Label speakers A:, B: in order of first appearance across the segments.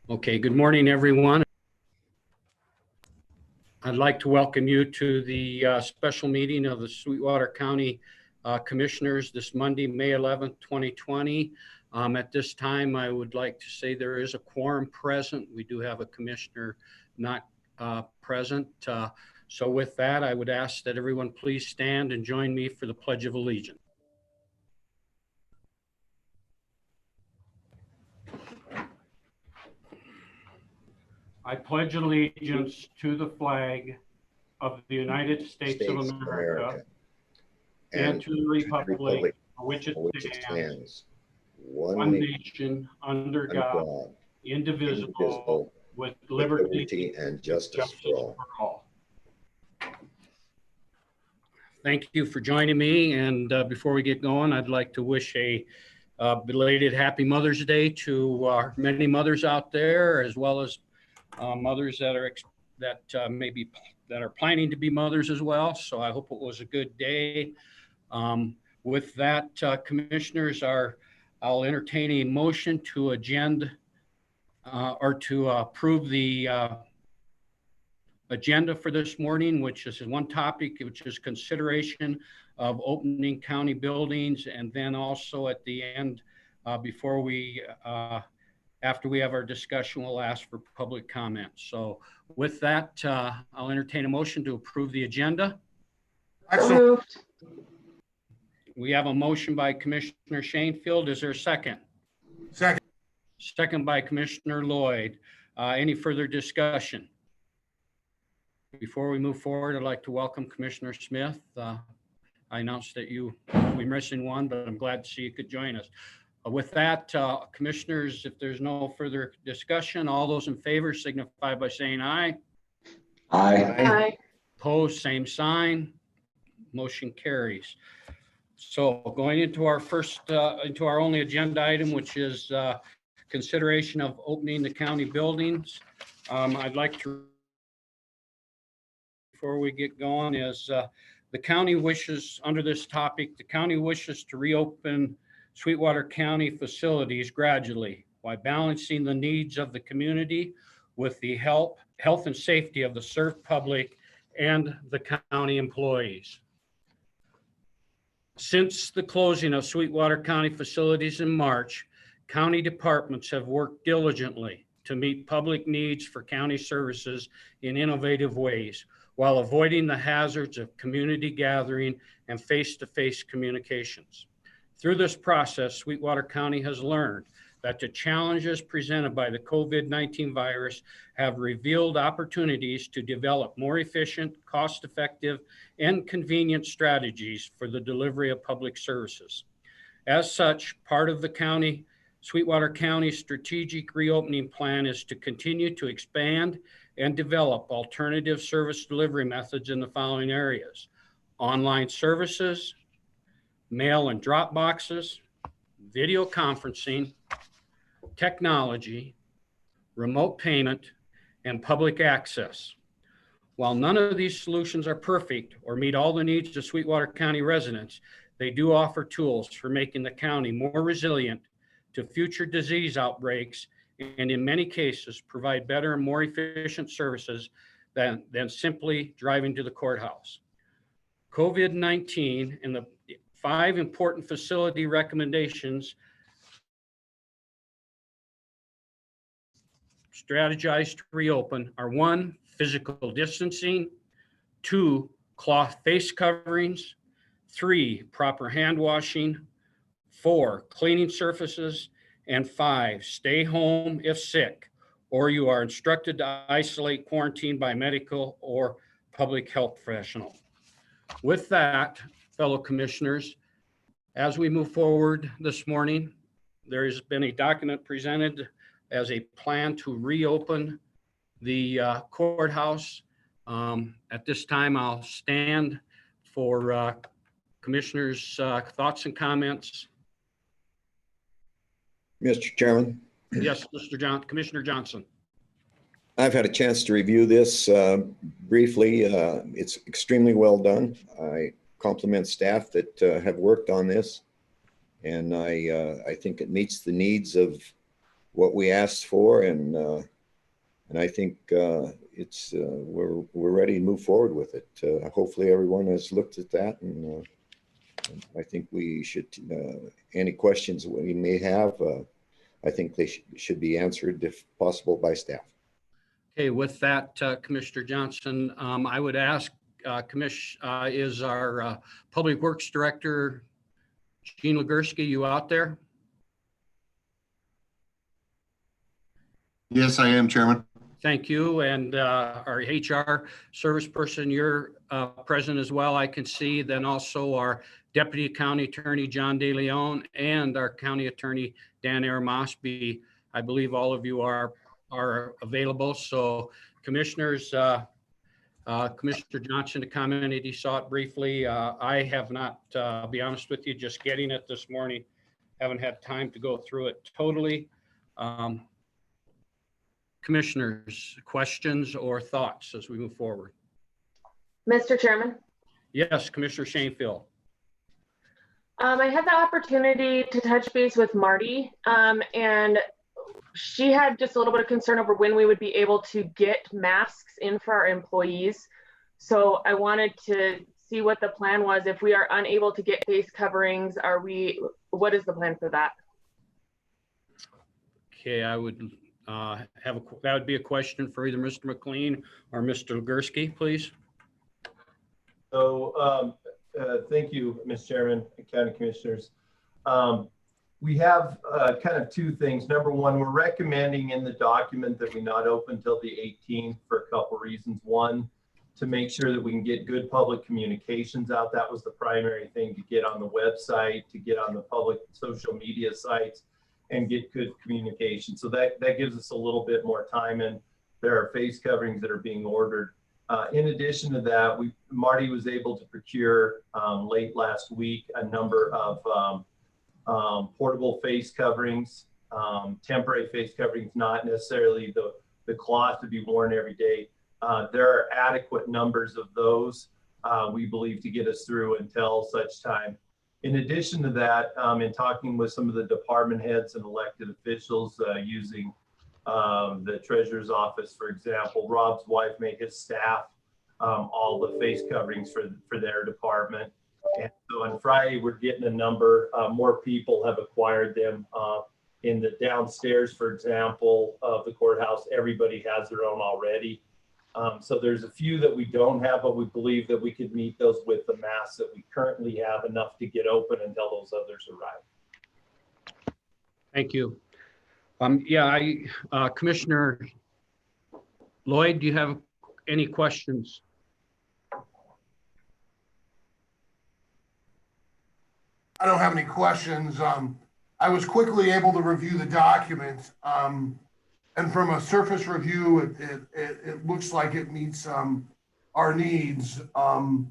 A: Okay, good morning, everyone. I'd like to welcome you to the special meeting of the Sweetwater County Commissioners this Monday, May 11th, 2020. At this time, I would like to say there is a quorum present. We do have a commissioner not present. So with that, I would ask that everyone please stand and join me for the Pledge of Allegiance. I pledge allegiance to the flag of the United States of America and to the republic for which it stands, one nation, under God, indivisible, with liberty and justice for all. Thank you for joining me. And before we get going, I'd like to wish a belated Happy Mother's Day to our many mothers out there, as well as mothers that are planning to be mothers as well. So I hope it was a good day. With that, commissioners, I'll entertain a motion to approve the agenda for this morning, which is one topic, which is consideration of opening county buildings, and then also at the end, after we have our discussion, we'll ask for public comment. So with that, I'll entertain a motion to approve the agenda.
B: Moved.
A: We have a motion by Commissioner Shanefield. Is there a second?
C: Second.
A: Second by Commissioner Lloyd. Any further discussion? Before we move forward, I'd like to welcome Commissioner Smith. I announced that we're missing one, but I'm glad to see you could join us. With that, commissioners, if there's no further discussion, all those in favor signify by saying aye.
B: Aye.
C: Aye.
A: Opposed, same sign. Motion carries. So going into our into our only agenda item, which is consideration of opening the county buildings. I'd like to, before we get going, is the county wishes, under this topic, the county wishes to reopen Sweetwater County facilities gradually while balancing the needs of the community with the health and safety of the served public and the county employees. Since the closing of Sweetwater County facilities in March, county departments have worked diligently to meet public needs for county services in innovative ways, while avoiding the hazards of community gathering and face-to-face communications. Through this process, Sweetwater County has learned that the challenges presented by the COVID-19 virus have revealed opportunities to develop more efficient, cost-effective, and convenient strategies for the delivery of public services. As such, part of the Sweetwater County strategic reopening plan is to continue to expand and develop alternative service delivery methods in the following areas: online services, mail and drop boxes, video conferencing, technology, remote payment, and public access. While none of these solutions are perfect or meet all the needs of Sweetwater County residents, they do offer tools for making the county more resilient to future disease outbreaks, and in many cases provide better and more efficient services than simply driving to the courthouse. COVID-19 and the 5 important facility recommendations strategized to reopen are: 1, physical distancing; 2, cloth face coverings; 3, proper hand washing; 4, cleaning surfaces; and 5, stay home if sick, or you are instructed to isolate, quarantine by medical or public health professional. With that, fellow commissioners, as we move forward this morning, there has been a document presented as a plan to reopen the courthouse. At this time, I'll stand for commissioners' thoughts and comments.
C: Mr. Chairman.
A: Yes, Commissioner Johnson.
C: I've had a chance to review this briefly. It's extremely well done. I compliment staff that have worked on this, and I think it meets the needs of what we asked for, and I think we're ready to move forward with it. Hopefully, everyone has looked at that, and I think we should. Any questions we may have, I think they should be answered, if possible, by staff.
A: Okay, with that, Commissioner Johnson, I would ask, is our Public Works Director, Gene Legursky, you out there?
D: Yes, I am, Chairman.
A: Thank you. And our HR service person, you're present as well, I can see. Then also our Deputy County Attorney, John De Leon, and our County Attorney, Dan Aramosby. I believe all of you are available. So Commissioners, Commissioner Johnson to comment, he saw it briefly. I have not, I'll be honest with you, just getting it this morning. Haven't had time to go through it totally. Commissioners, questions or thoughts as we move forward?
B: Mr. Chairman,
A: Yes, Commissioner Shanefield.
B: I had the opportunity to touch base with Marty, and she had just a little bit of concern over when we would be able to get masks in for our employees. So I wanted to see what the plan was. If we are unable to get face coverings, what is the plan for that?
A: Okay, I would that would be a question for either Mr. McLean or Mr. Legursky, please.
E: So thank you, Mr. Chairman and County Commissioners. We have kind of two things. Number one, we're recommending in the document that we not open until the 18th for a couple reasons. One, to make sure that we can get good public communications out. That was the primary thing, to get on the website, to get on the public social media sites, and get good communication. So that gives us a little bit more time, and there are face coverings that are being ordered. In addition to that, Marty was able to procure late last week a number of portable face coverings, temporary face coverings, not necessarily the cloth to be worn every day. There are adequate numbers of those, we believe, to get us through until such time. In addition to that, in talking with some of the department heads and elected officials using the treasurer's office, for example, Rob's wife made his staff all the face coverings for their department. And so on Friday, we're getting a number, more people have acquired them. In the downstairs, for example, of the courthouse, everybody has their own already. So there's a few that we don't have, but we believe that we could meet those with the masks that we currently have, enough to get open until those others arrive.
A: Thank you. Commissioner Lloyd, do you have any questions?
F: I don't have any questions. I was quickly able to review the document. And from a surface review, it looks like it meets our needs. I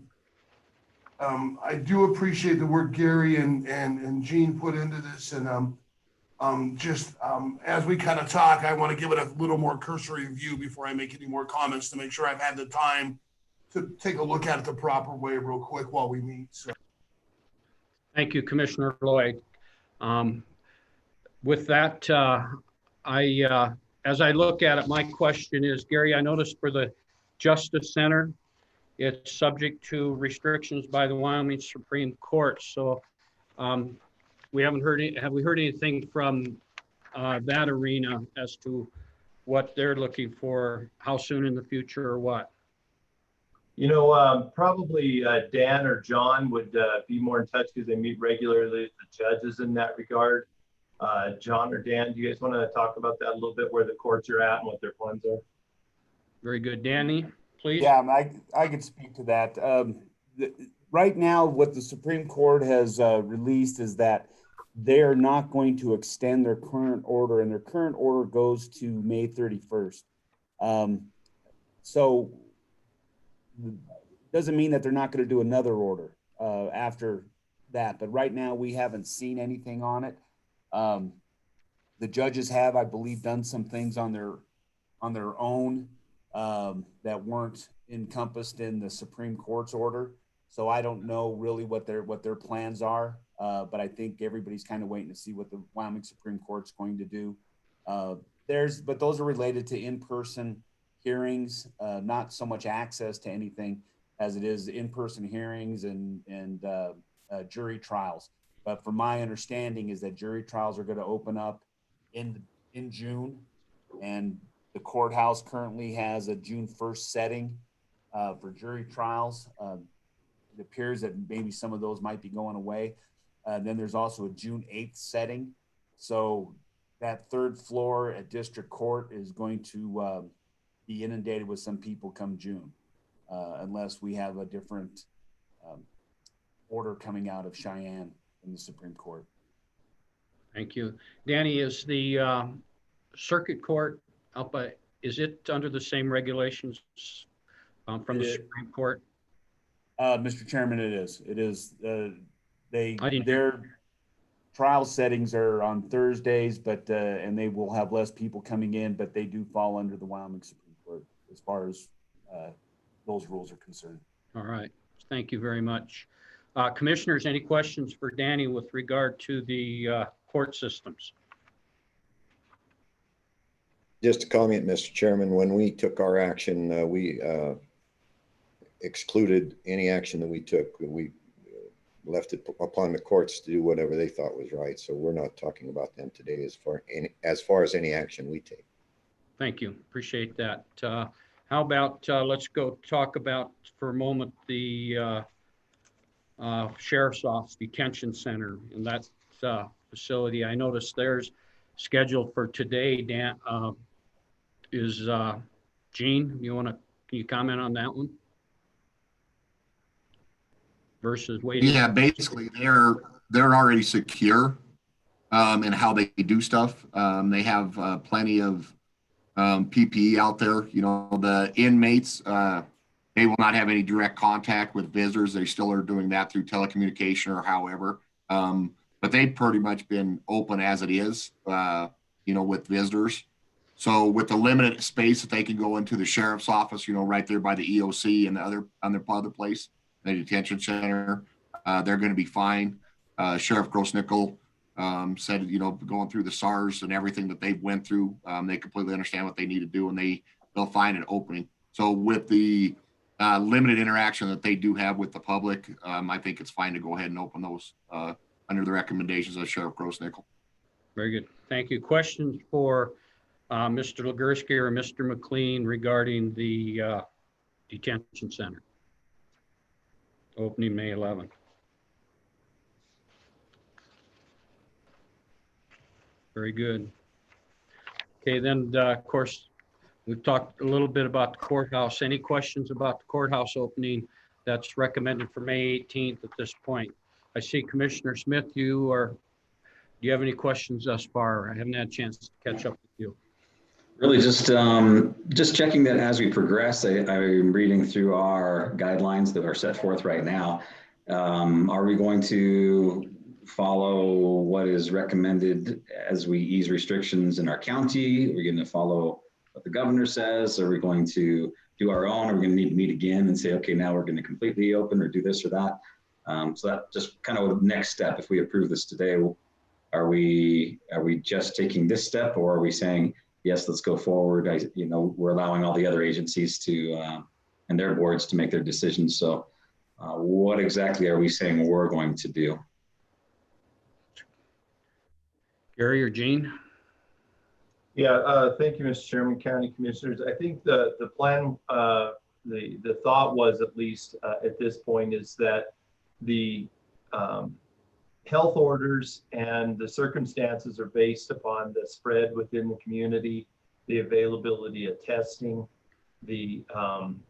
F: do appreciate the work Gary and Gene put into this. And as we kind of talk, I want to give it a little more cursory view before I make any more comments, to make sure I've had the time to take a look at it the proper way real quick while we meet. So.
A: Thank you, Commissioner Lloyd. With that, as I look at it, my question is, Gary, I noticed for the Justice Center, it's subject to restrictions by the Wyoming Supreme Court. So have we heard anything from that arena as to what they're looking for, how soon in the future or what?
E: You know, probably Dan or John would be more in touch, because they meet regularly with the judges in that regard. John or Dan, do you guys want to talk about that a little bit, where the courts are at and what their plans are?
A: Very good. Danny, please.
G: Yeah, I could speak to that. Right now, what the Supreme Court has released is that they are not going to extend their current order, and their current order goes to May 31st. So doesn't mean that they're not going to do another order after that. But right now, we haven't seen anything on it. The judges have, I believe, done some things on their own that weren't encompassed in the Supreme Court's order. So I don't know really what their plans are, but I think everybody's kind of waiting to see what the Wyoming Supreme Court's going to do. But those are related to in-person hearings, not so much access to anything as it is in-person hearings and jury trials. But from my understanding is that jury trials are going to open up in June, and the courthouse currently has a June 1st setting for jury trials. It appears that maybe some of those might be going away. Then there's also a June 8th setting. So that third floor at District Court is going to be inundated with some people come June, unless we have a different order coming out of Cheyenne in the Supreme Court.
A: Thank you. Danny, is the circuit court up by, is it under the same regulations from the Supreme Court?
G: Mr. Chairman, it is. It is. Their trial settings are on Thursdays, but and they will have less people coming in, but they do fall under the Wyoming Supreme Court as far as those rules are concerned.
A: All right. Thank you very much. Commissioners, any questions for Danny with regard to the court systems?
C: Just a comment, Mr. Chairman, when we took our action, we excluded any action that we took. We left it upon the courts to do whatever they thought was right. So we're not talking about them today as far as any action we take.
A: Thank you. Appreciate that. How about let's go talk about for a moment the Sheriff's Office Detention Center and that facility. I noticed there's scheduled for today. Dan, is Gene, can you comment on that one? Versus waiting.
D: Yeah, basically they're already secure in how they do stuff. They have plenty of PPE out there. You know, the inmates, they will not have any direct contact with visitors. They still are doing that through telecommunication or however. But they've pretty much been open as it is, you know, with visitors. So with the limited space that they can go into the sheriff's office, you know, right there by the EOC and the other place, the detention center, they're going to be fine. Sheriff Grossnickel said, you know, going through the SARS and everything that they've went through, they completely understand what they need to do, and they'll find an opening. So with the limited interaction that they do have with the public, I think it's fine to go ahead and open those under the recommendations of Sheriff Grossnickel.
A: Very good. Thank you. Questions for Mr. Legursky or Mr. McLean regarding the detention center? Opening May 11th. Very good. Okay, then of course, we've talked a little bit about the courthouse. Any questions about the courthouse opening that's recommended for May 18th at this point? I see Commissioner Smith, do you have any questions thus far? I haven't had a chance to catch up with you.
H: Really just checking that as we progress, I'm reading through our guidelines that are set forth right now. Are we going to follow what is recommended as we ease restrictions in our county? Are we going to follow what the governor says? Are we going to do our own? Are we going to need to meet again and say, okay, now we're going to completely open or do this or that? So that just kind of the next step. If we approve this today, are we just taking this step, or are we saying, yes, let's go forward? We're allowing all the other agencies to and their boards to make their decisions. So what exactly are we saying we're going to do?
A: Gary or Gene?
E: Yeah, thank you, Mr. Chairman, County Commissioners. I think the plan, the thought was, at least at this point, is that the health orders and the circumstances are based upon the spread within the community, the availability of testing, the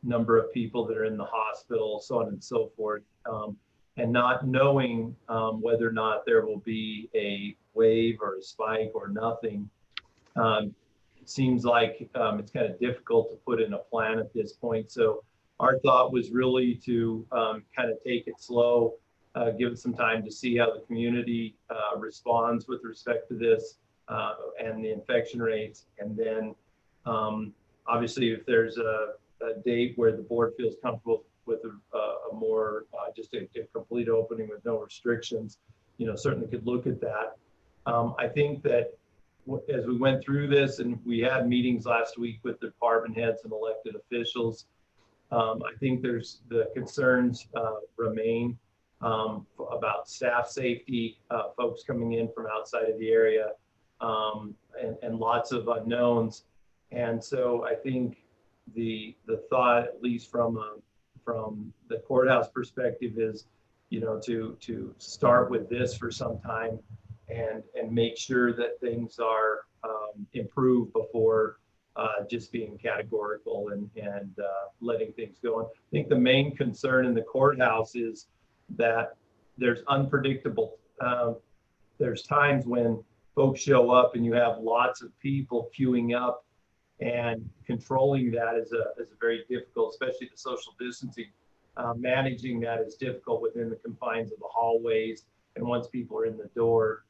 E: number of people that are in the hospital, so on and so forth, and not knowing whether or not there will be a wave or a spike or nothing. It seems like it's kind of difficult to put in a plan at this point. So our thought was really to kind of take it slow, give it some time to see how the community responds with respect to this and the infection rates. And then obviously if there's a date where the board feels comfortable with a more, just a complete opening with no restrictions, certainly could look at that. I think that as we went through this, and we had meetings last week with the department heads and elected officials, I think there's the concerns remain about staff safety, folks coming in from outside of the area, and lots of unknowns. And so I think the thought, at least from the courthouse perspective, is, you know, to start with this for some time and make sure that things are improved before just being categorical and letting things go. And I think the main concern in the courthouse is that there's unpredictable, there's times when folks show up and you have lots of people queuing up, and controlling that is a very difficult, especially the social distancing. Managing that is difficult within the confines of the hallways and once people are in the door.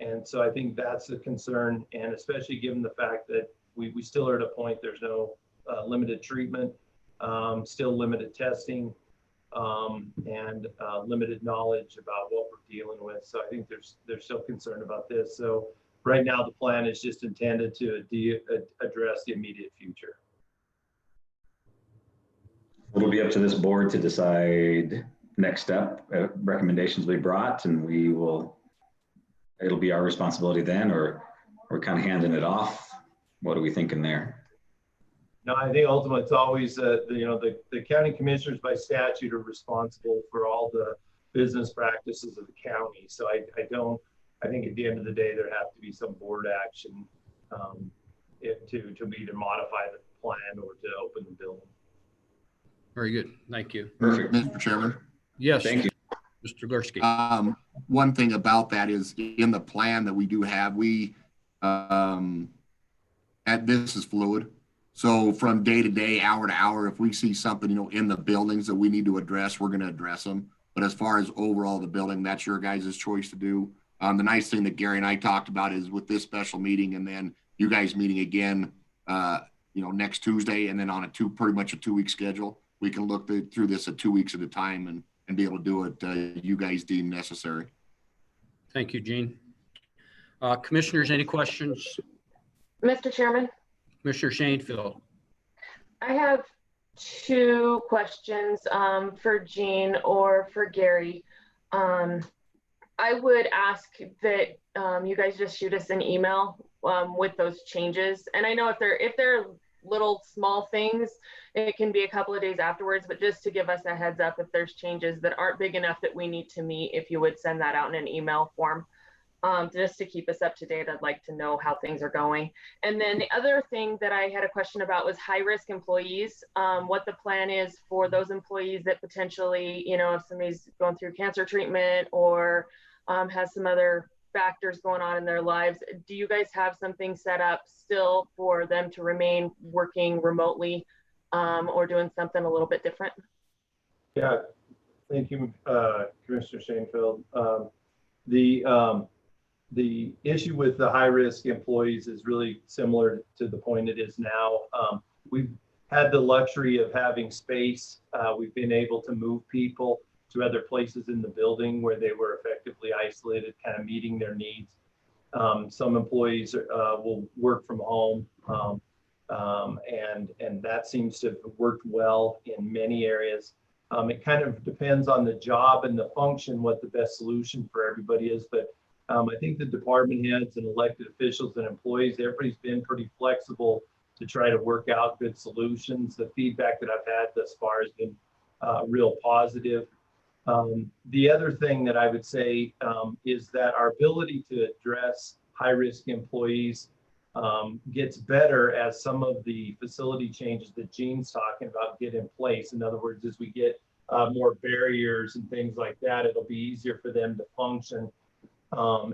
E: And so I think that's a concern, and especially given the fact that we still are at a point, there's no limited treatment, still limited testing, and limited knowledge about what we're dealing with. So I think there's still concern about this. So right now the plan is just intended to address the immediate future.
H: It'll be up to this board to decide next step. Recommendations will be brought, and it'll be our responsibility then, or we're kind of handing it off. What are we thinking there?
E: No, I think ultimately it's always, the county commissioners by statute are responsible for all the business practices of the county. So I think at the end of the day, there have to be some board action to either modify the plan or to open the building.
A: Very good. Thank you.
D: Perfect, Mr. Chairman.
A: Yes.
H: Thank you.
A: Mr. Gursky.
D: One thing about that is in the plan that we do have, this is fluid. So from day to day, hour to hour, if we see something, in the buildings that we need to address, we're going to address them. But as far as overall the building, that's your guys' choice to do. The nice thing that Gary and I talked about is with this special meeting, and then you guys meeting again, next Tuesday, and then on pretty much a 2-week schedule, we can look through this at 2 weeks at a time and be able to do it you guys deem necessary.
A: Thank you, Gene. Commissioners, any questions?
B: Mr. Chairman,
A: Commissioner Shanefield.
B: I have 2 questions for Gene or for Gary. I would ask that you guys just shoot us an email with those changes. And I know if they're little small things, it can be a couple of days afterwards, but just to give us a heads up if there's changes that aren't big enough that we need to meet, if you would send that out in an email form, just to keep us up to date. I'd like to know how things are going. And then the other thing that I had a question about was high-risk employees, what the plan is for those employees that potentially, if somebody's going through cancer treatment or has some other factors going on in their lives. Do you guys have something set up still for them to remain working remotely or doing something a little bit different?
E: Yeah, thank you, Commissioner Shanefield. The issue with the high-risk employees is really similar to the point it is now. We've had the luxury of having space. We've been able to move people to other places in the building where they were effectively isolated, kind of meeting their needs. Some employees will work from home, and that seems to have worked well in many areas. It kind of depends on the job and the function, what the best solution for everybody is. But I think the department heads and elected officials and employees, everybody's been pretty flexible to try to work out good solutions. The feedback that I've had thus far has been real positive. The other thing that I would say is that our ability to address high-risk employees gets better as some of the facility changes that Gene's talking about get in place. In other words, as we get more barriers and things like that, it'll be easier for them to function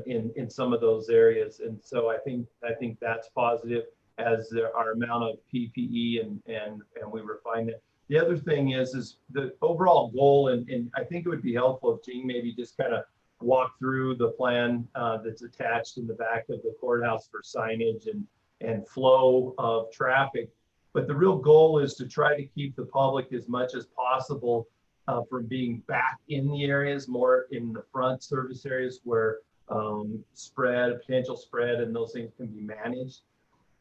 E: in some of those areas. And so I think that's positive as our amount of PPE and we refine it. The other thing is the overall goal, and I think it would be helpful if Gene maybe just kind of walk through the plan that's attached in the back of the courthouse for signage and flow of traffic. But the real goal is to try to keep the public as much as possible from being back in the areas, more in the front service areas where potential spread, and those things can be managed.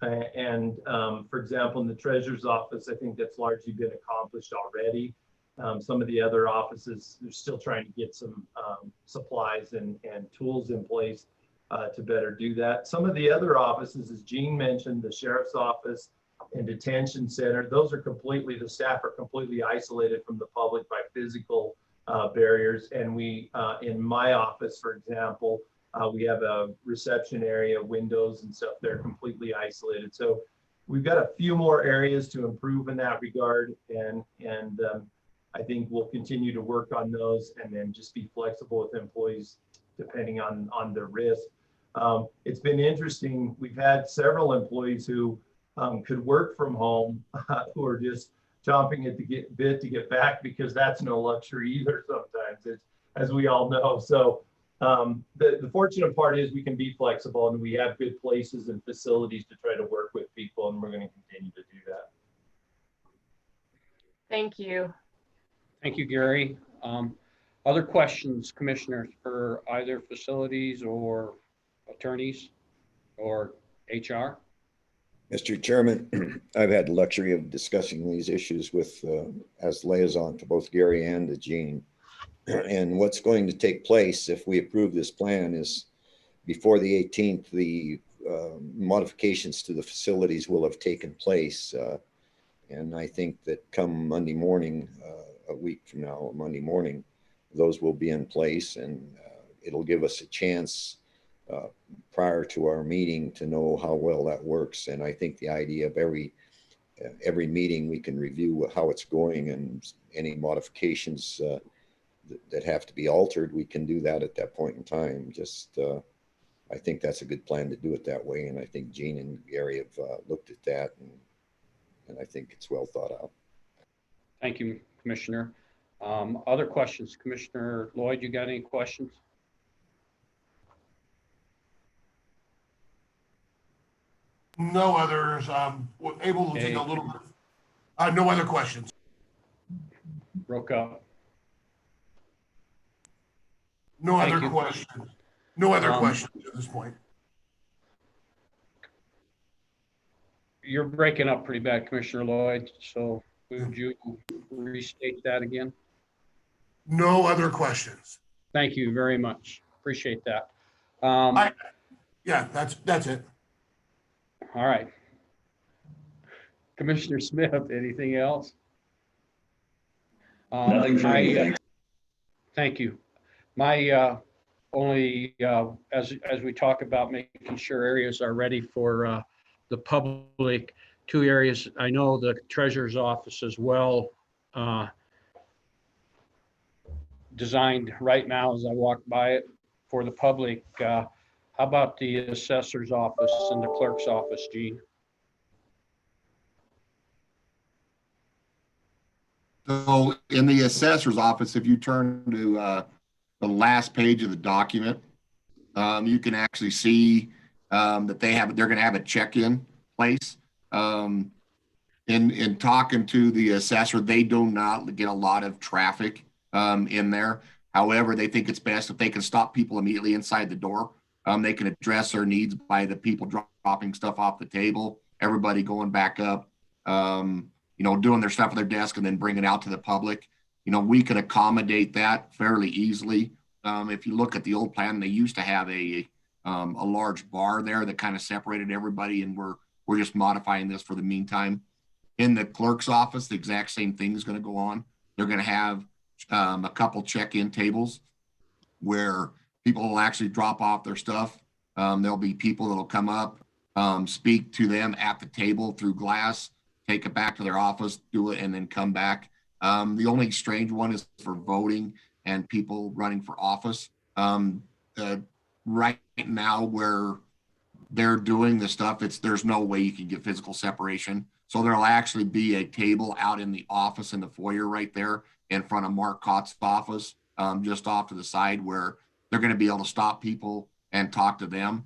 E: For example, in the treasurer's office, I think that's largely been accomplished already. Some of the other offices, they're still trying to get some supplies and tools in place to better do that. Some of the other offices, as Gene mentioned, the sheriff's office and detention center, those are completely, the staff are completely isolated from the public by physical barriers. And we, in my office, for example, we have a reception area, windows and stuff, they're completely isolated. So we've got a few more areas to improve in that regard. And I think we'll continue to work on those and then just be flexible with employees depending on their risk. It's been interesting. We've had several employees who could work from home who are just chomping at the bit to get back, because that's no luxury either sometimes, as we all know. So the fortunate part is we can be flexible, and we have good places and facilities to try to work with people, and we're going to continue to do that.
B: Thank you.
A: Thank you, Gary. Other questions, commissioners, for either facilities or attorneys or HR?
C: Mr. Chairman, I've had the luxury of discussing these issues with, as liaison to both Gary and to Gene. And what's going to take place if we approve this plan is before the 18th, the modifications to the facilities will have taken place. And I think that come Monday morning, a week from now, Monday morning, those will be in place, and it'll give us a chance prior to our meeting to know how well that works. And I think the idea of every meeting we can review how it's going, and any modifications that have to be altered, we can do that at that point in time. Just I think that's a good plan to do it that way, and I think Gene and Gary have looked at that, and I think it's well thought out.
A: Thank you, Commissioner. Other questions? Commissioner Lloyd, you got any questions?
F: No others. We're able to take a little bit. No other questions.
A: Broke up.
F: No
A: Thank
F: other
A: you.
F: questions. No other questions at this point.
A: You're breaking up pretty bad, Commissioner Lloyd. So would you restate that again?
F: No other questions.
A: Thank you very much. Appreciate that.
F: Yeah, that's it.
A: All right. Commissioner Smith, anything else?
H: Nothing for me, thanks.
A: Thank you. My only, as we talk about making sure areas are ready for the public, 2 areas. I know the treasurer's office is well designed right now as I walk by it for the public. How about the assessor's office and the clerk's office, Gene?
D: So in the assessor's office, if you turn to the last page of the document, you can actually see that they're going to have a check-in place. In talking to the assessor, they do not get a lot of traffic in there. However, they think it's best if they can stop people immediately inside the door. They can address their needs by the people dropping stuff off the table, everybody going back up, doing their stuff at their desk and then bringing it out to the public. We could accommodate that fairly easily. If you look at the old plan, they used to have a large bar there that kind of separated everybody, and we're just modifying this for the meantime. In the clerk's office, the exact same thing is going to go on. They're going to have a couple check-in tables where people will actually drop off their stuff. There'll be people that'll come up, speak to them at the table through glass, take it back to their office, do it, and then come back. The only strange one is for voting and people running for office. Right now where they're doing the stuff, there's no way you can get physical separation. So there'll actually be a table out in the office in the foyer right there in front of Mark Cott's office, just off to the side, where they're going to be able to stop people and talk to them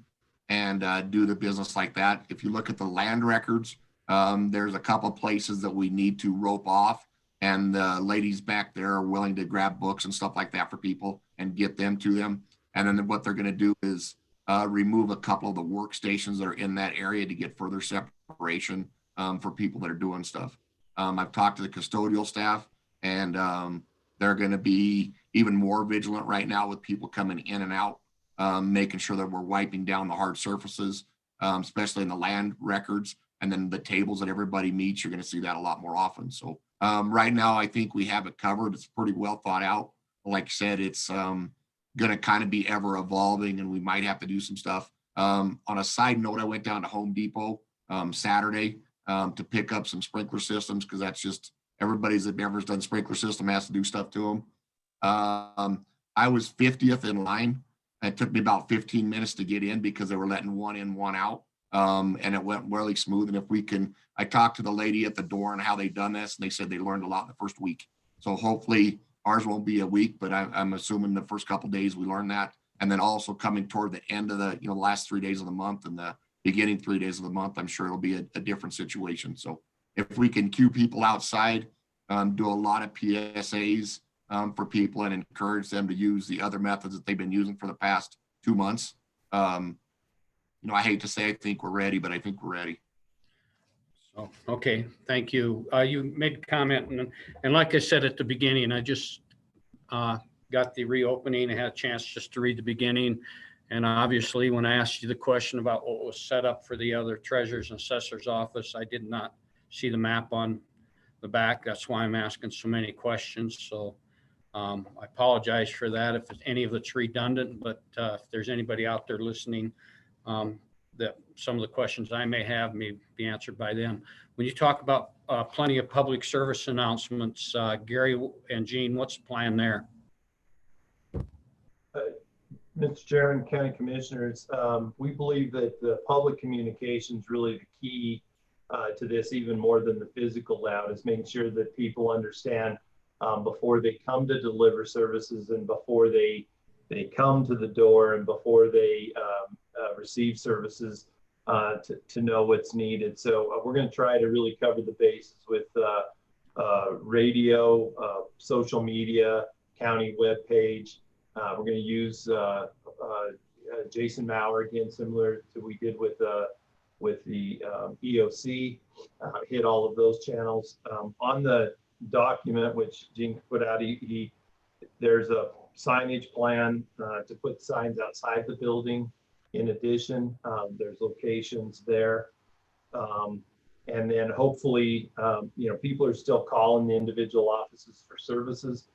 D: and do the business like that. If you look at the land records, there's a couple places that we need to rope off, and the ladies back there are willing to grab books and stuff like that for people and get them to them. And then what they're going to do is remove a couple of the workstations that are in that area to get further separation for people that are doing stuff. I've talked to the custodial staff, and they're going to be even more vigilant right now with people coming in and out, making sure that we're wiping down the hard surfaces, especially in the land records. And then the tables that everybody meets, you're going to see that a lot more often. So right now, I think we have it covered. It's pretty well thought out. Like I said, it's going to kind of be ever evolving, and we might have to do some stuff. On a side note, I went down to Home Depot Saturday to pick up some sprinkler systems, because that's just everybody's that ever done sprinkler system has to do stuff to them. I was 50th in line. It took me about 15 minutes to get in because they were letting one in, one out. And it went really smooth. And if we can, I talked to the lady at the door and how they done this, and they said they learned a lot in the first week. So hopefully ours won't be a week, but I'm assuming the first couple of days we learned that. And then also coming toward the end of the, last 3 days of the month and the beginning 3 days of the month, I'm sure it'll be a different situation. So if we can cue people outside, do a lot of PSAs for people and encourage them to use the other methods that they've been using for the past 2 months. I hate to say I think we're ready, but I think we're ready.
A: So, okay, thank you. You made a comment, and like I said at the beginning, I just got the reopening. I had a chance just to read the beginning. And obviously, when I asked you the question about what was set up for the other treasurer's and assessor's office, I did not see the map on the back. That's why I'm asking so many questions. So I apologize for that if any of it's redundant, but if there's anybody out there listening, that some of the questions I may have may be answered by them. When you talk about plenty of public service announcements, Gary and Gene, what's the plan there?
E: Mr. Chairman, County Commissioners, we believe that the public communication is really the key to this, even more than the physical loud, is making sure that people understand before they come to deliver services and before they come to the door and before they receive services to know what's needed. So we're going to try to really cover the bases with radio, social media, county webpage. We're going to use Jason Maurer again, similar to we did with the EOC, hit all of those channels. On the document, which Gene put out, there's a signage plan to put signs outside the building. In addition, there's locations there. And then hopefully, people are still calling the individual offices for services.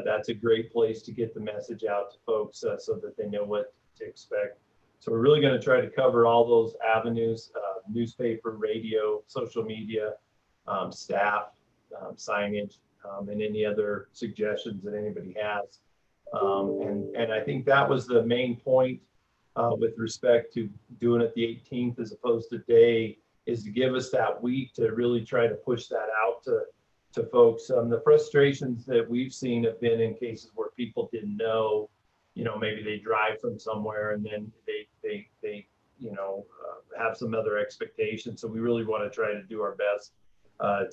E: That's a great place to get the message out to folks so that they know what to expect. So we're really going to try to cover all those avenues: newspaper, radio, social media, staff, signage, and any other suggestions that anybody has. And I think that was the main point with respect to doing it the 18th as opposed to day, is to give us that week to really try to push that out to folks. The frustrations that we've seen have been in cases where people didn't know, maybe they drive from somewhere and then they have some other expectations. So we really want to try to do our best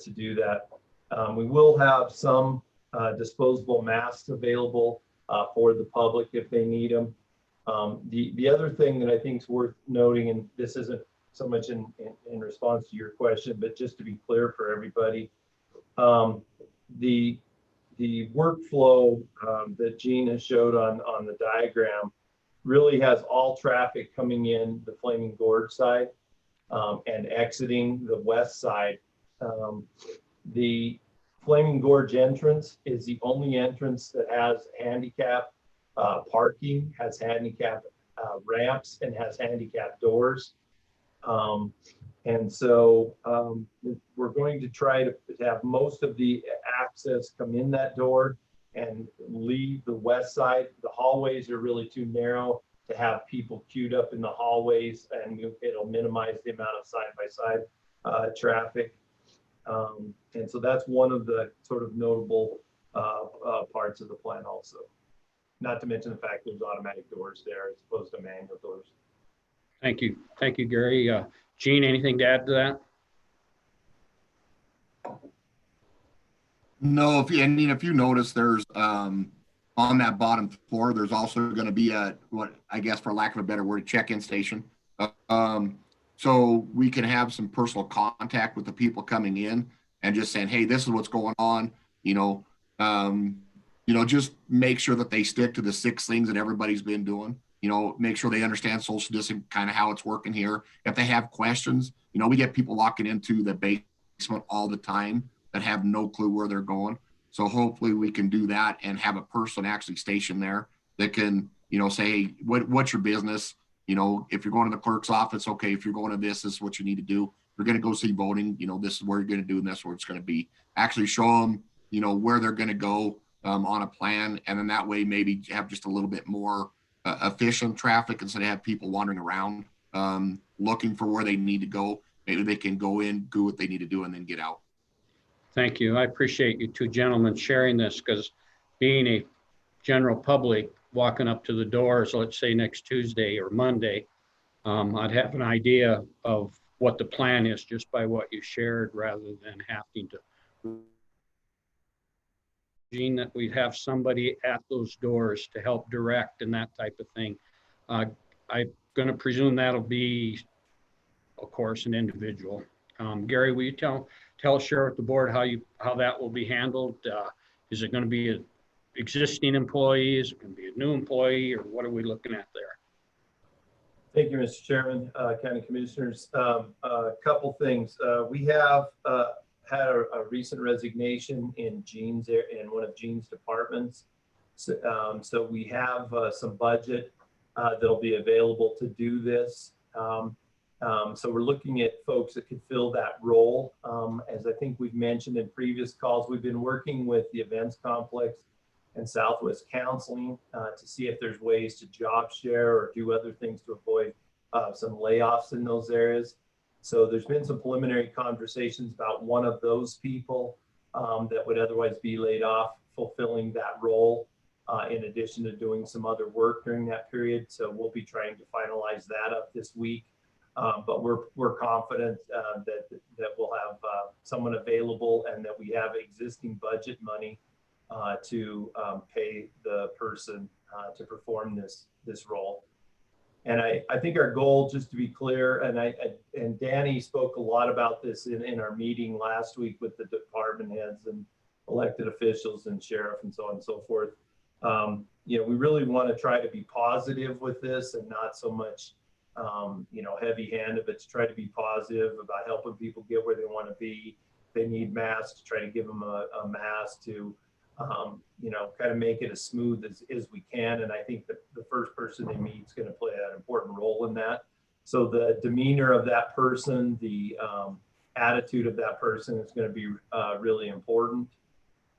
E: to do that. We will have some disposable masks available for the public if they need them. The other thing that I think is worth noting, and this isn't so much in response to your question, but just to be clear for everybody, the workflow that Gene has showed on the diagram really has all traffic coming in the Flaming Gorge side and exiting the west side. The Flaming Gorge entrance is the only entrance that has handicap parking, has handicap ramps, and has handicap doors. And so we're going to try to have most of the access come in that door and leave the west side. The hallways are really too narrow to have people queued up in the hallways, and it'll minimize the amount of side-by-side traffic. And so that's one of the sort of notable parts of the plan also. Not to mention the fact there's automatic doors there as opposed to manual doors.
A: Thank you. Thank you, Gary. Gene, anything to add to that?
D: No, if you notice, there's on on that bottom floor, there's also going to be a, what I guess for lack of a better word, check-in station. So we can have some personal contact with the people coming in and just saying, hey, this is what's going on. Just make sure that they stick to the 6 things that everybody's been doing. Make sure they understand social distancing, kind of how it's working here. If they have questions, we get people walking into the basement all the time that have no clue where they're going. So hopefully we can do that and have a person actually stationed there that can, say, hey, what's your business? If you're going to the clerk's office, okay, if you're going to this is what you need to do. If you're going to go see voting, this is where you're going to do and that's where it's going to be. Actually show them, where they're going to go on a plan. And then that way maybe have just a little bit more efficient traffic instead of have people wandering around looking for where they need to go. Maybe they can go in, do what they need to do, and then get out.
A: Thank you. I appreciate you 2 gentlemen sharing this, because being a general public walking up to the doors, let's say next Tuesday or Monday, I'd have an idea of what the plan is just by what you shared, rather than having to that we'd have somebody at those doors to help direct and that type of thing. I'm going to presume that'll be, of course, an individual. Gary, will you share with the board how that will be handled? Is it going to be an existing employee? Is it going to be a new employee, or what are we looking at there?
E: Thank you, Mr. Chairman, County Commissioners. A couple things. We have had a recent resignation in one of Gene's departments. So we have some budget that'll be available to do this. So we're looking at folks that could fill that role. As I think we've mentioned in previous calls, we've been working with the events complex and Southwest Counseling to see if there's ways to job share or do other things to avoid some layoffs in those areas. So there's been some preliminary conversations about one of those people that would otherwise be laid off fulfilling that role in addition to doing some other work during that period. So we'll be trying to finalize that up this week. But we're confident that we'll have someone available and that we have existing budget money to pay the person to perform this role. And I think our goal, just to be clear, and Danny spoke a lot about this in our meeting last week with the department heads and elected officials and sheriff and so on and so forth. We really want to try to be positive with this and not so much heavy-handed, but to try to be positive about helping people get where they want to be. If they need masks, to try to give them a mask to, kind of make it as smooth as we can. And I think that the first person they meet is going to play an important role in that. So the demeanor of that person, the attitude of that person is going to be really important,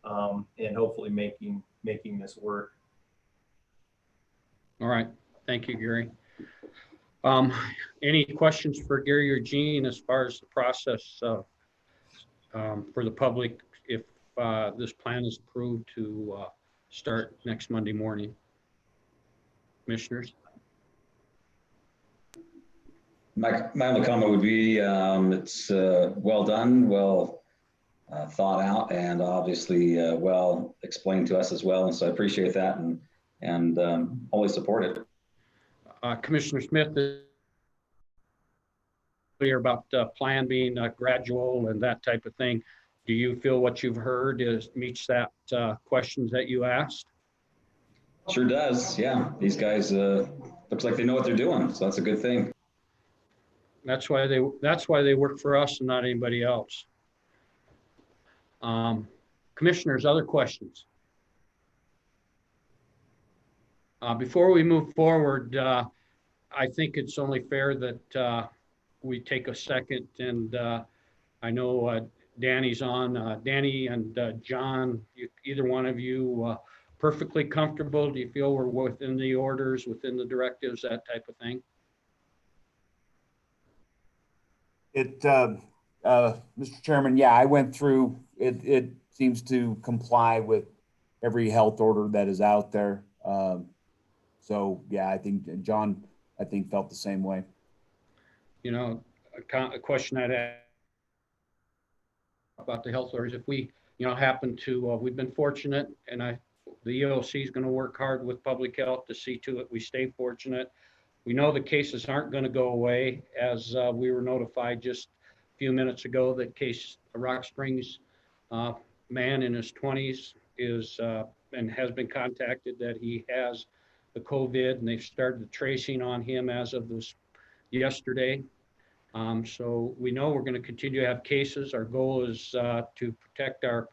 E: and hopefully making this work.
A: All right. Thank you, Gary. Any questions for Gary or Gene as far as the process for the public if this plan is approved to start next Monday morning? Commissioners?
H: My only comment would be it's well done, well thought out, and obviously well explained to us as well. And so I appreciate that and always support it.
A: Commissioner Smith, clear about the plan being gradual and that type of thing. Do you feel what you've heard meets that questions that you asked?
H: Sure does. Yeah, these guys looks like they know what they're doing, so that's a good thing.
A: That's why they work for us and not anybody else. Commissioners, other questions? Before we move forward, I think it's only fair that we take a second, and I know Danny's on. Danny and John, either one of you perfectly comfortable? Do you feel we're within the orders, within the directives, that type of thing?
G: Mr. Chairman, yeah, I went through it. It seems to comply with every health order that is out there. So yeah, I think John, felt the same way.
A: A question I'd ask about the health orders, if we, happen to, we've been fortunate, and I The EOC is going to work hard with public health to see to it we stay fortunate. We know the cases aren't going to go away, as we were notified just a few minutes ago that a Rock Springs man in his 20s is and has been contacted that he has the COVID, and they've started the tracing on him as of this yesterday. So we know we're going to continue to have cases. Our goal is to protect our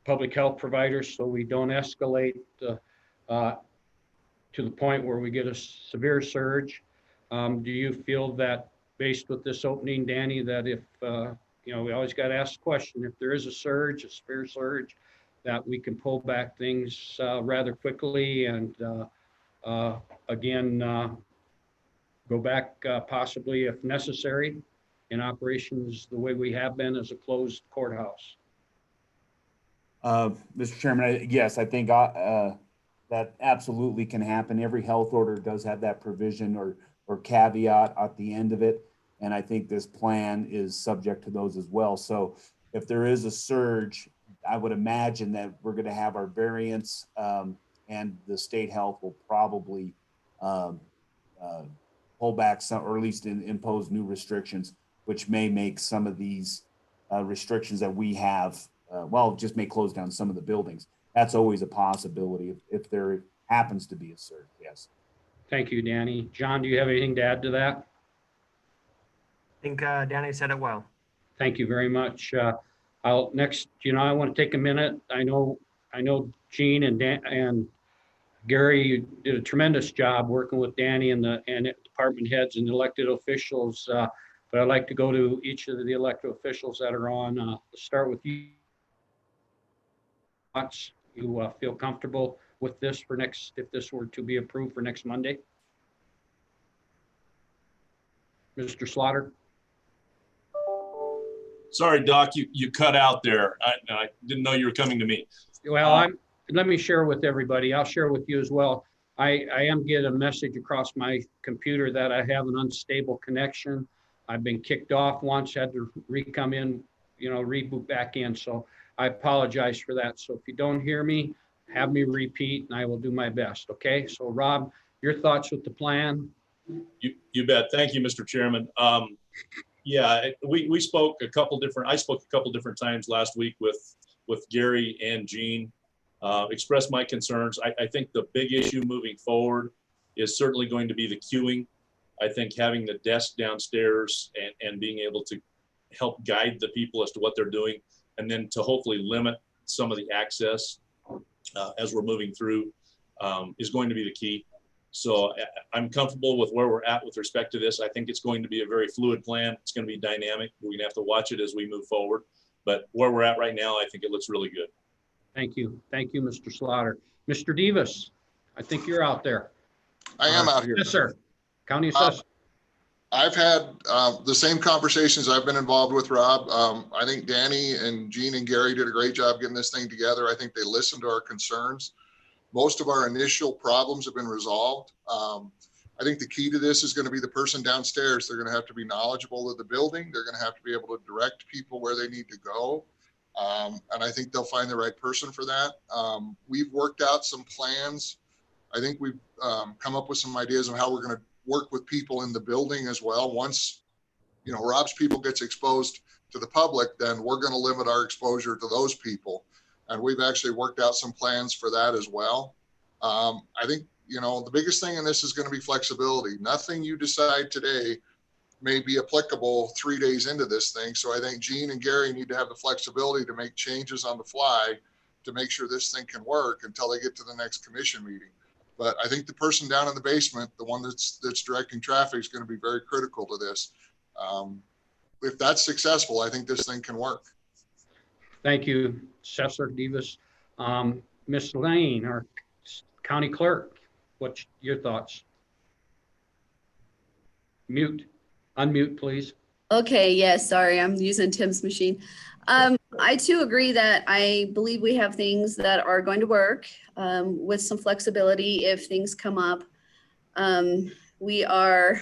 A: public health providers so we don't escalate to the point where we get a severe surge. Do you feel that based with this opening, Danny, that if, we always got to ask the question, if there is a surge, a severe surge, that we can pull back things rather quickly and again, go back possibly if necessary in operations the way we have been as a closed courthouse?
G: Mr. Chairman, yes, I think that absolutely can happen. Every health order does have that provision or caveat at the end of it. And I think this plan is subject to those as well. So if there is a surge, I would imagine that we're going to have our variants and the state health will probably pull back some, or at least impose new restrictions, which may make some of these restrictions that we have, just may close down some of the buildings. That's always a possibility if there happens to be a surge, yes.
A: Thank you, Danny. John, do you have anything to add to that?
I: I think Danny said it well.
A: Thank you very much. I'll next, I want to take a minute. I know Gene and Gary did a tremendous job working with Danny and the department heads and elected officials. But I'd like to go to each of the elected officials that are on. Let's start with you. You feel comfortable with this for next, if this were to be approved for next Monday? Mr. Slaughter?
J: Sorry, Doc, you cut out there. I didn't know you were coming to me.
A: Well, let me share with everybody. I'll share with you as well. I am getting a message across my computer that I have an unstable connection. I've been kicked off once, had to come in, reboot back in. So I apologize for that. So if you don't hear me, have me repeat and I will do my best. Okay. So Rob, your thoughts with the plan?
J: You bet. Thank you, Mr. Chairman. Yeah, I spoke a couple different times last week with Gary and Gene, expressed my concerns. I think the big issue moving forward is certainly going to be the queuing. I think having the desk downstairs and being able to help guide the people as to what they're doing, and then to hopefully limit some of the access as we're moving through is going to be the key. So I'm comfortable with where we're at with respect to this. I think it's going to be a very fluid plan. It's going to be dynamic. We're going to have to watch it as we move forward. But where we're at right now, I think it looks really good.
A: Thank you. Thank you, Mr. Slaughter. Mr. Davis, I think you're out there.
K: I am out here.
A: Yes, sir. County Assessor.
K: I've had the same conversations I've been involved with, Rob. I think Danny and Gene and Gary did a great job getting this thing together. I think they listened to our concerns. Most of our initial problems have been resolved. I think the key to this is going to be the person downstairs. They're going to have to be knowledgeable of the building. They're going to have to be able to direct people where they need to go. And I think they'll find the right person for that. We've worked out some plans. I think we've come up with some ideas of how we're going to work with people in the building as well. Once, Rob's people gets exposed to the public, then we're going to limit our exposure to those people. And we've actually worked out some plans for that as well. I think, the biggest thing in this is going to be flexibility. Nothing you decide today may be applicable 3 days into this thing. So I think Gene and Gary need to have the flexibility to make changes on the fly to make sure this thing can work until they get to the next commission meeting. But I think the person down in the basement, the one that's directing traffic, is going to be very critical to this. If that's successful, I think this thing can work.
A: Thank you, Assessor Davis. Ms. Lane, our county clerk, what's your thoughts? Unmute, please.
L: Okay, yes, sorry, I'm using Tim's machine. I too agree that I believe we have things that are going to work with some flexibility if things come up. We are,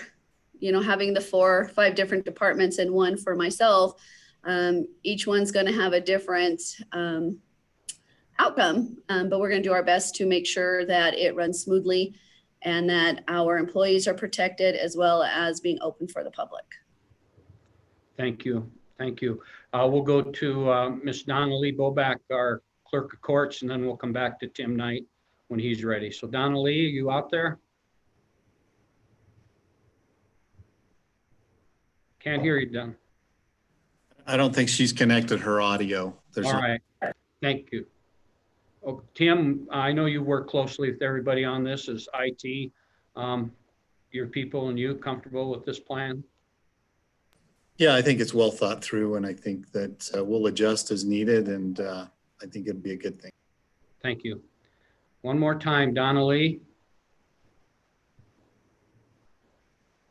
L: having the 4 or 5 different departments and one for myself. Each one's going to have a different outcome, but we're going to do our best to make sure that it runs smoothly and that our employees are protected as well as being open for the public.
A: Thank you. Thank you. We'll go to Ms. Donnelly Boback, our clerk of courts, and then we'll come back to Tim Knight when he's ready. So Donnelly, are you out there? Can't hear you, Don.
M: I don't think she's connected her audio.
A: All right. Thank you. Oh, Tim, I know you work closely with everybody on this as IT. Your people and you comfortable with this plan?
M: Yeah, I think it's well thought through, and I think that we'll adjust as needed, and I think it'd be a good thing.
A: Thank you. One more time, Donnelly.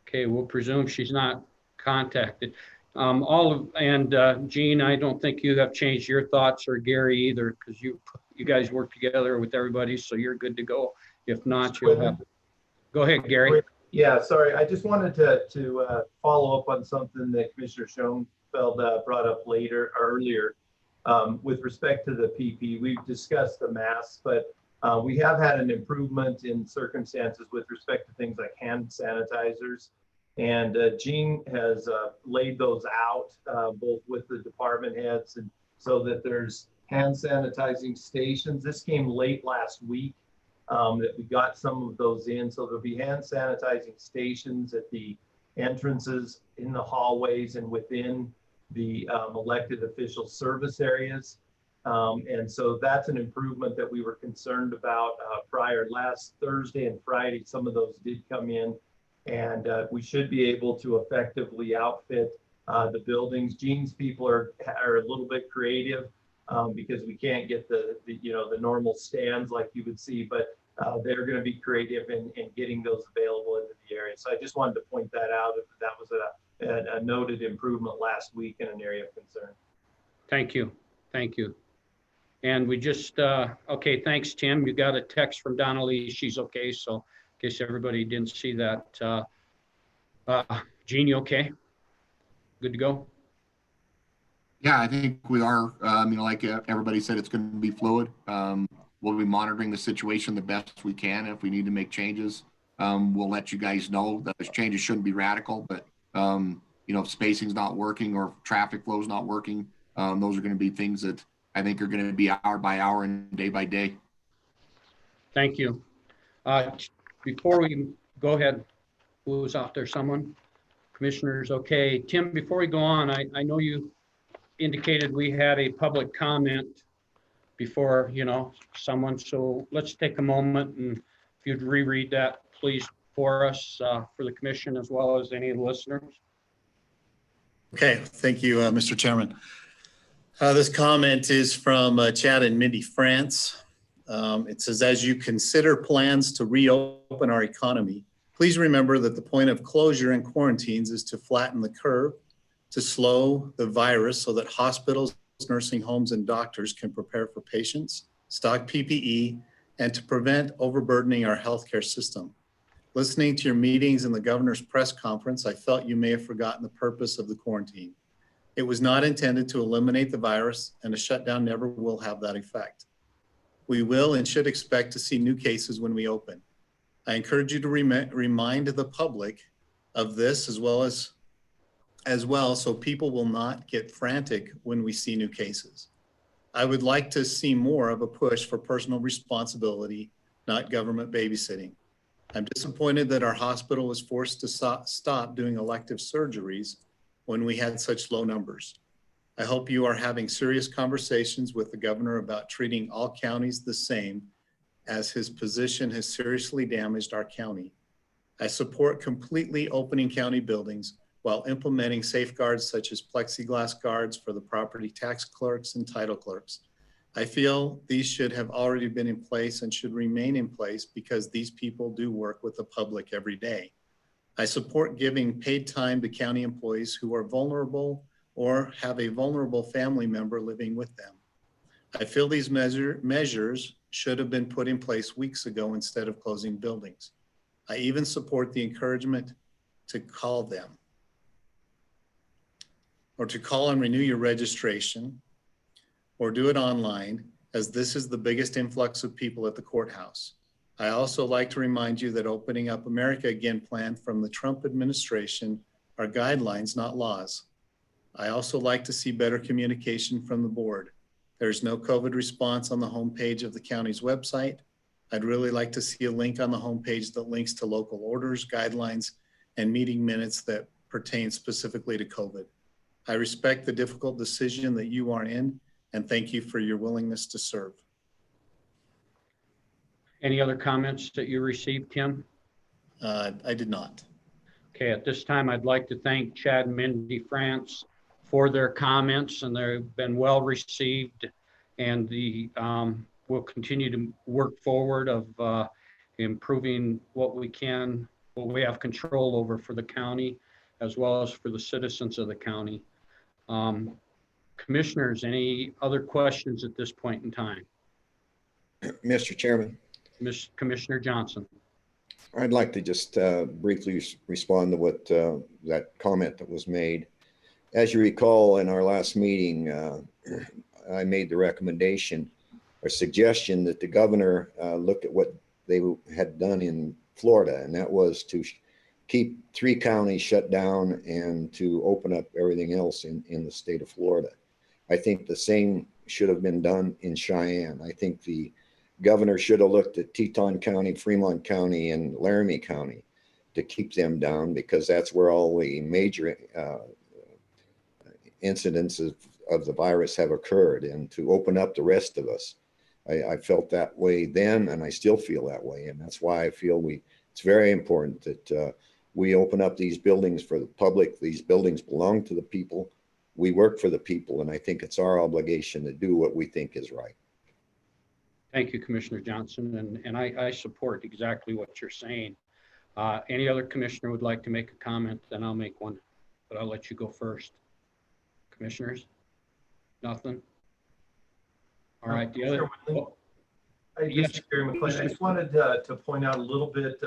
A: Okay, we'll presume she's not contacted. Gene, I don't think you have changed your thoughts, or Gary either, because you guys work together with everybody, so you're good to go. If not, you'll have. Go ahead, Gary.
E: Yeah, sorry. I just wanted to follow up on something that Commissioner Schoenfeld brought up earlier with respect to the PP. We've discussed the masks, but we have had an improvement in circumstances with respect to things like hand sanitizers. And Gene has laid those out both with the department heads, and so that there's hand sanitizing stations. This came late last week that we got some of those in. So there'll be hand sanitizing stations at the entrances, in the hallways, and within the elected official service areas. And so that's an improvement that we were concerned about prior. Last Thursday and Friday, some of those did come in, and we should be able to effectively outfit the buildings. Gene's people are a little bit creative because we can't get the normal stands like you would see, but they're going to be creative in getting those available into the area. So I just wanted to point that out. That was a noted improvement last week in an area of concern.
A: Thank you. Thank you. And we just, okay, thanks, Tim. You got a text from Donnelly. She's okay. So in case everybody didn't see that. Gene, you okay? Good to go?
D: Yeah, I think we are. Like everybody said, it's going to be fluid. We'll be monitoring the situation the best we can. If we need to make changes, we'll let you guys know. Those changes shouldn't be radical, but if spacing's not working or traffic flow's not working, those are going to be things that I think are going to be hour by hour and day by day.
A: Thank you. Before we go ahead, who was out there? Someone? Commissioners, okay. Tim, before we go on, I know you indicated we had a public comment before, someone. So let's take a moment, and if you'd reread that, please, for us, for the commission, as well as any of the listeners.
M: Okay, thank you, Mr. Chairman. This comment is from Chad and Mindy France. It says, as you consider plans to reopen our economy, please remember that the point of closure and quarantines is to flatten the curve, to slow the virus so that hospitals, nursing homes, and doctors can prepare for patients, stock PPE, and to prevent overburdening our healthcare system. Listening to your meetings and the governor's press conference, I felt you may have forgotten the purpose of the quarantine. It was not intended to eliminate the virus, and a shutdown never will have that effect. We will and should expect to see new cases when we open. I encourage you to remind the public of this as well, so people will not get frantic when we see new cases. I would like to see more of a push for personal responsibility, not government babysitting. I'm disappointed that our hospital was forced to stop doing elective surgeries when we had such low numbers. I hope you are having serious conversations with the governor about treating all counties the same, as his position has seriously damaged our county. I support completely opening county buildings while implementing safeguards such as plexiglass guards for the property tax clerks and title clerks. I feel these should have already been in place and should remain in place because these people do work with the public every day. I support giving paid time to county employees who are vulnerable or have a vulnerable family member living with them. I feel these measures should have been put in place weeks ago instead of closing buildings. I even support the encouragement to call them, or to call and renew your registration, or do it online, as this is the biggest influx of people at the courthouse. I also like to remind you that opening up America Again plan from the Trump administration are guidelines, not laws. I also like to see better communication from the board. There's no COVID response on the homepage of the county's website. I'd really like to see a link on the homepage that links to local orders, guidelines, and meeting minutes that pertain specifically to COVID. I respect the difficult decision that you are in, and thank you for your willingness to serve.
A: Any other comments that you received, Tim?
M: I did not.
A: Okay, at this time, I'd like to thank Chad and Mindy France for their comments, and they've been well received. And we'll continue to work forward of improving what we can, what we have control over for the county, as well as for the citizens of the county. Commissioners, any other questions at this point in time?
C: Mr. Chairman.
A: Commissioner Johnson.
C: I'd like to just briefly respond to what that comment that was made. As you recall, in our last meeting, I made the recommendation or suggestion that the governor look at what they had done in Florida, and that was to keep 3 counties shut down and to open up everything else in the state of Florida. I think the same should have been done in Cheyenne. I think the governor should have looked at Teton County, Fremont County, and Laramie County to keep them down, because that's where all the major incidents of the virus have occurred, and to open up the rest of us. I felt that way then, and I still feel that way. And that's why I feel it's very important that we open up these buildings for the public. These buildings belong to the people. We work for the people, and I think it's our obligation to do what we think is right.
A: Thank you, Commissioner Johnson, and I support exactly what you're saying. Any other commissioner would like to make a comment, then I'll make one, but I'll let you go first. Commissioners? Nothing? All right. The other.
E: Yes, I just wanted to point out a little bit,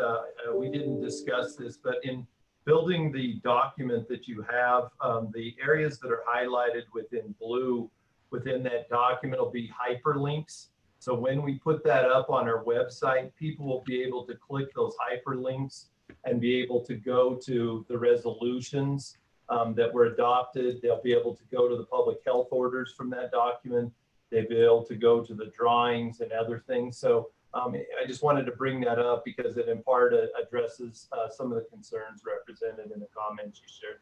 E: we didn't discuss this, but in building the document that you have, the areas that are highlighted within blue within that document will be hyperlinks. So when we put that up on our website, people will be able to click those hyperlinks and be able to go to the resolutions that were adopted. They'll be able to go to the public health orders from that document. They'll be able to go to the drawings and other things. So I just wanted to bring that up because it in part addresses some of the concerns represented in the comments you shared.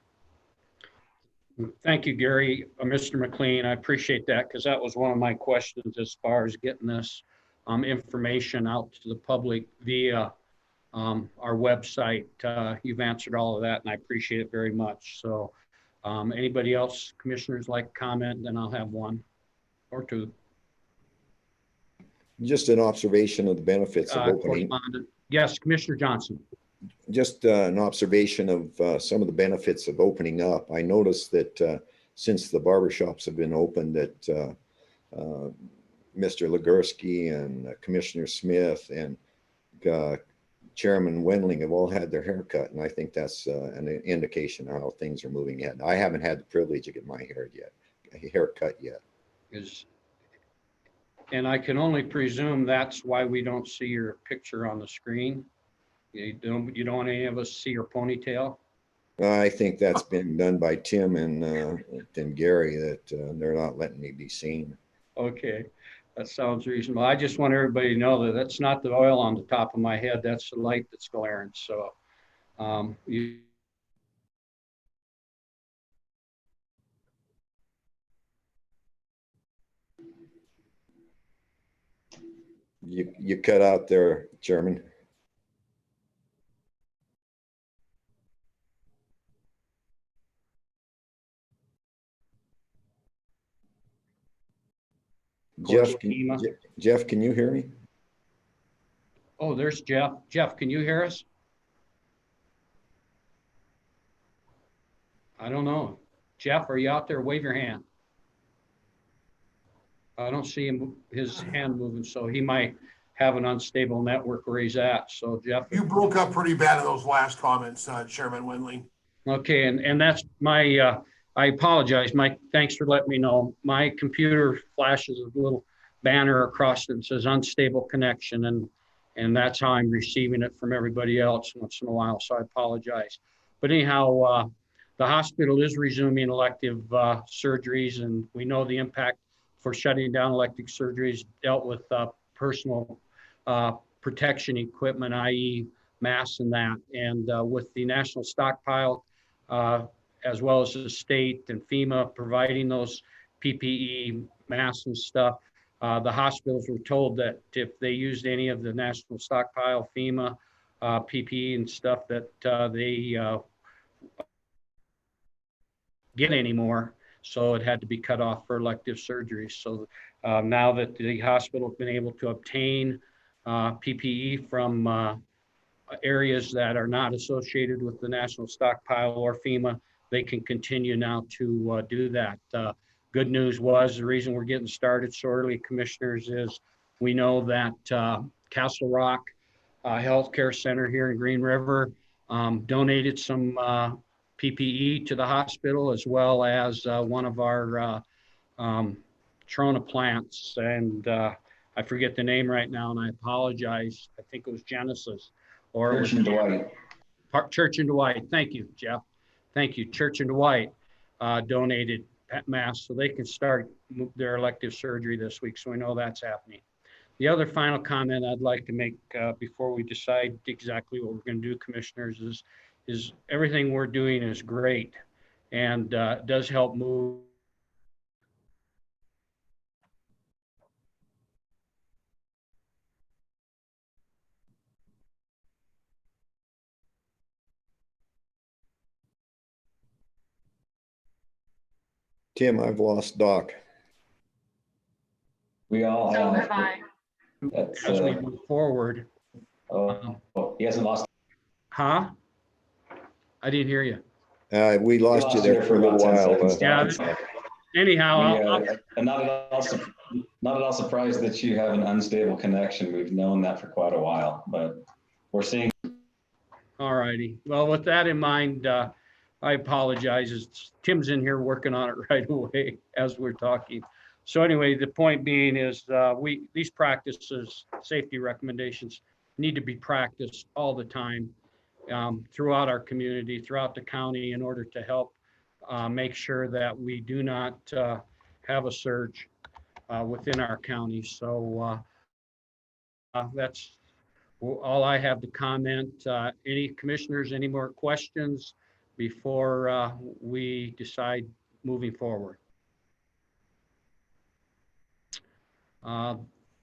A: Thank you, Gary. Mr. McLean, I appreciate that, because that was one of my questions as far as getting this information out to the public via our website. You've answered all of that, and I appreciate it very much. So anybody else, commissioners, like to comment? Then I'll have one or two.
C: Just an observation of the benefits of opening.
A: Yes, Commissioner Johnson.
C: Just an observation of some of the benefits of opening up. I noticed that since the barbershops have been opened, that Mr. Legursky and Commissioner Smith and Chairman Wendling have all had their hair cut, and I think that's an indication of how things are moving ahead. I haven't had the privilege of getting my haircut yet.
A: And I can only presume that's why we don't see your picture on the screen. You don't want any of us see your ponytail?
C: I think that's been done by Tim and Gary, that they're not letting me be seen.
A: Okay, that sounds reasonable. I just want everybody to know that that's not the oil on the top of my head. That's the light that's glaring. So
C: You cut out there, Chairman. Jeff, can you hear me?
A: Oh, there's Jeff. Jeff, can you hear us? I don't know. Jeff, are you out there? Wave your hand. I don't see him, his hand moving, so he might have an unstable network where he's at. So Jeff.
F: You broke up pretty bad in those last comments, Chairman Wendling.
A: Okay, and that's my, I apologize. Mike, thanks for letting me know. My computer flashes a little banner across it that says unstable connection, and that's how I'm receiving it from everybody else once in a while, so I apologize. But anyhow, the hospital is resuming elective surgeries, and we know the impact for shutting down elective surgeries dealt with personal protection equipment, i.e. masks and that. And with the national stockpile, as well as the state and FEMA providing those PPE masks and stuff, the hospitals were told that if they used any of the national stockpile, FEMA, PPE and stuff, that they get anymore. So it had to be cut off for elective surgeries. So now that the hospital has been able to obtain PPE from areas that are not associated with the national stockpile or FEMA, they can continue now to do that. Good news was the reason we're getting started so early, commissioners, is we know that Castle Rock Healthcare Center here in Green River donated some PPE to the hospital, as well as one of our Trona plants. And I forget the name right now, and I apologize. I think it was Genesis. Or
H: Church and Dwight.
A: Church and Dwight. Thank you, Jeff. Thank you. Church and Dwight donated masks so they can start their elective surgery this week. So we know that's happening. The other final comment I'd like to make before we decide exactly what we're going to do, commissioners, is everything we're doing is great and does help move.
C: Tim, I've lost Doc.
H: We all
B: So
H: have.
B: have I.
H: That's,
A: As we move forward.
H: he hasn't lost.
A: Huh? I didn't hear you.
C: We lost you there for a little while.
A: Yeah. Anyhow,
H: I'm not at all surprised that you have an unstable connection. We've known that for quite a while, but we're seeing.
A: All righty. Well, with that in mind, I apologize. Tim's in here working on it right away as we're talking. So anyway, the point being is these practices, safety recommendations, need to be practiced all the time throughout our community, throughout the county, in order to help make sure that we do not have a surge within our county. So that's all I have to comment. Any commissioners, any more questions before we decide moving forward?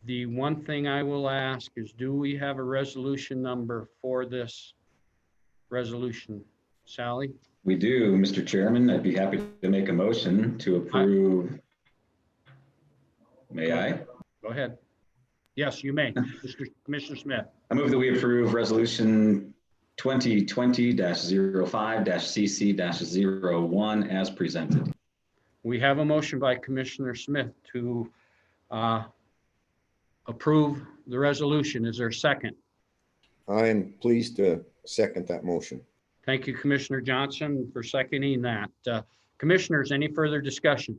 A: The one thing I will ask is, do we have a resolution number for this resolution? Sally?
H: We do, Mr. Chairman. I'd be happy to make a motion to approve. May I?
A: Go ahead. Yes, you may, Commissioner Smith.
H: I move that we approve resolution 2020-05-CC-01 as presented.
A: We have a motion by Commissioner Smith to approve the resolution. Is there a second?
C: I am pleased to second that motion.
A: Thank you, Commissioner Johnson, for seconding that. Commissioners, any further discussion?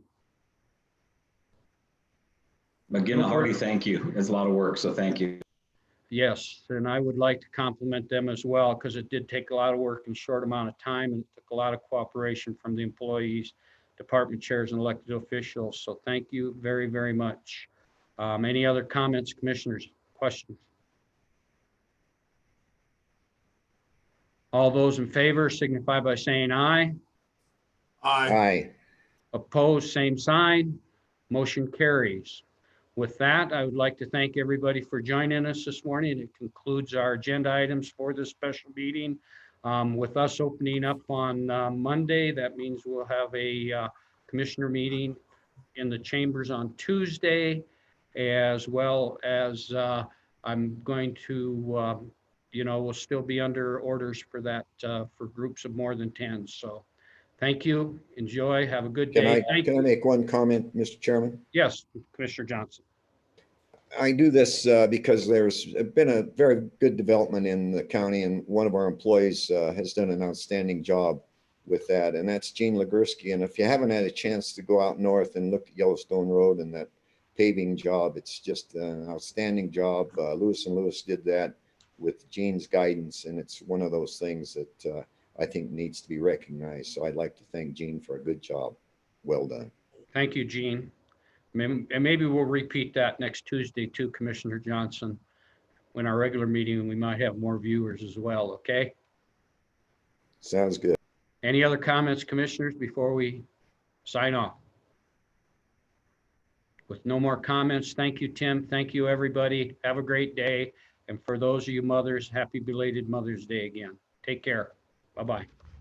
H: Again, a hearty thank you. It's a lot of work, so thank you.
A: Yes, and I would like to compliment them as well, because it did take a lot of work in a short amount of time, and it took a lot of cooperation from the employees, department chairs, and elected officials. So thank you very, very much. Any other comments, commissioners, questions? All those in favor signify by saying aye.
F: Aye.
C: Aye.
A: Opposed, same sign. Motion carries. With that, I would like to thank everybody for joining us this morning. It concludes our agenda items for this special meeting. With us opening up on Monday, that means we'll have a commissioner meeting in the chambers on Tuesday, as well as I'm going to, we'll still be under orders for that for groups of more than 10. So thank you. Enjoy. Have a good day.
C: Can I make one comment, Mr. Chairman?
A: Yes, Commissioner Johnson.
C: I do this because there's been a very good development in the county, and one of our employees has done an outstanding job with that, and that's Gene Legursky. And if you haven't had a chance to go out north and look at Yellowstone Road and that paving job. It's just an outstanding job. Lewis and Lewis did that with Gene's guidance, and it's one of those things that I think needs to be recognized. So I'd like to thank Gene for a good job. Well done.
A: Thank you, Gene. And maybe we'll repeat that next Tuesday too, Commissioner Johnson. When our regular meeting, we might have more viewers as well, okay?
C: Sounds good.
A: Any other comments, commissioners, before we sign off? With no more comments, thank you, Tim. Thank you, everybody. Have a great day. And for those of you mothers, happy belated Mother's Day again. Take care. Bye-bye.